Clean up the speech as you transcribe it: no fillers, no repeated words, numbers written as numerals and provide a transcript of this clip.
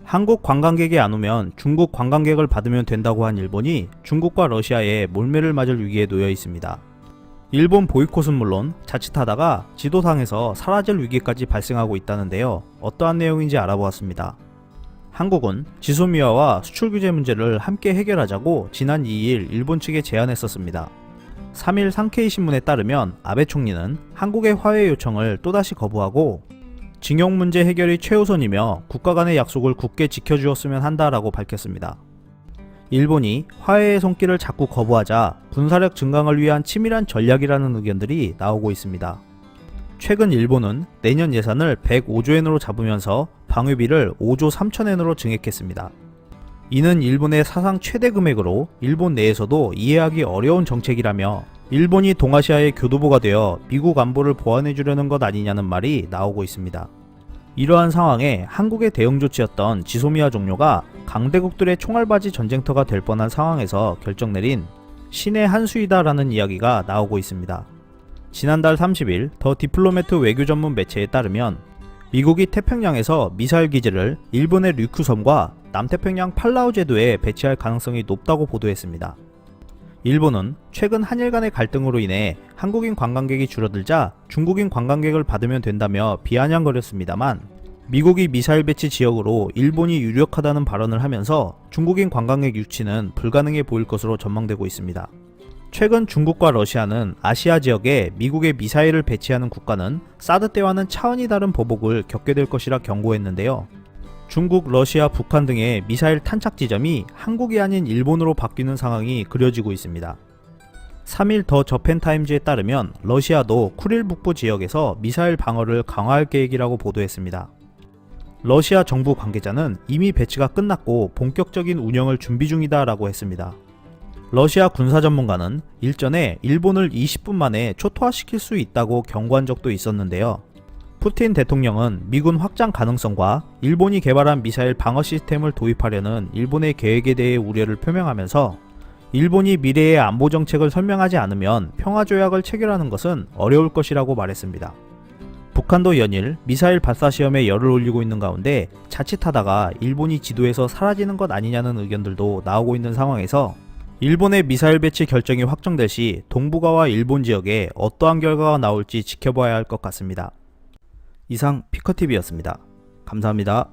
한국 관광객이 안 오면 중국 관광객을 받으면 된다고 한 일본이 중국과 러시아에 몰매를 맞을 위기에 놓여 있습니다. 일본 보이콧은 물론 자칫하다가 지도상에서 사라질 위기까지 발생하고 있다는데요. 어떠한 내용인지 알아보았습니다. 한국은 지소미아와 수출 규제 문제를 함께 해결하자고 지난 2일 일본 측에 제안했었습니다. 3일 상케이 신문에 따르면 아베 총리는 한국의 화해 요청을 또다시 거부하고 징용 문제 해결이 최우선이며 국가 간의 약속을 굳게 지켜주었으면 한다라고 밝혔습니다. 일본이 화해의 손길을 자꾸 거부하자 군사력 증강을 위한 치밀한 전략이라는 의견들이 나오고 있습니다. 최근 일본은 내년 예산을 105조엔으로 잡으면서 방위비를 5조 3천엔으로 증액했습니다. 이는 일본의 사상 최대 금액으로 일본 내에서도 이해하기 어려운 정책이라며 일본이 동아시아의 교두보가 되어 미국 안보를 보완해주려는 것 아니냐는 말이 나오고 있습니다. 이러한 상황에 한국의 대응 조치였던 지소미아 종료가 강대국들의 총알바지 전쟁터가 될 뻔한 상황에서 결정 내린 신의 한 수이다라는 이야기가 나오고 있습니다. 지난달 30일 더 디플로매트 외교 전문 매체에 따르면 미국이 태평양에서 미사일 기지를 일본의 류큐섬과 남태평양 팔라우 제도에 배치할 가능성이 높다고 보도했습니다. 일본은 최근 한일 간의 갈등으로 인해 한국인 관광객이 줄어들자 중국인 관광객을 받으면 된다며 비아냥거렸습니다만 미국이 미사일 배치 지역으로 일본이 유력하다는 발언을 하면서 중국인 관광객 유치는 불가능해 보일 것으로 전망되고 있습니다. 최근 중국과 러시아는 아시아 지역에 미국의 미사일을 배치하는 국가는 사드 때와는 차원이 다른 보복을 겪게 될 것이라 경고했는데요. 중국, 러시아, 북한 등의 미사일 탄착 지점이 한국이 아닌 일본으로 바뀌는 상황이 그려지고 있습니다. 3일 더 저펜타임즈에 따르면 러시아도 쿠릴 북부 지역에서 미사일 방어를 강화할 계획이라고 보도했습니다. 러시아 정부 관계자는 이미 배치가 끝났고 본격적인 운영을 준비 중이다 라고 했습니다. 러시아 군사 전문가는 일전에 일본을 20분 만에 초토화시킬 수 있다고 경고한 적도 있었는데요. 푸틴 대통령은 미군 확장 가능성과 일본이 개발한 미사일 방어 시스템을 도입하려는 일본의 계획에 대해 우려를 표명하면서 일본이 미래의 안보 정책을 설명하지 않으면 평화조약을 체결하는 것은 어려울 것이라고 말했습니다. 북한도 연일 미사일 발사 시험에 열을 올리고 있는 가운데 자칫하다가 일본이 지도에서 사라지는 것 아니냐는 의견들도 나오고 있는 상황에서 일본의 미사일 배치 결정이 확정될 시 동북아와 일본 지역에 어떠한 결과가 나올지 지켜봐야 할 것 같습니다. 이상 피커TV였습니다. 감사합니다.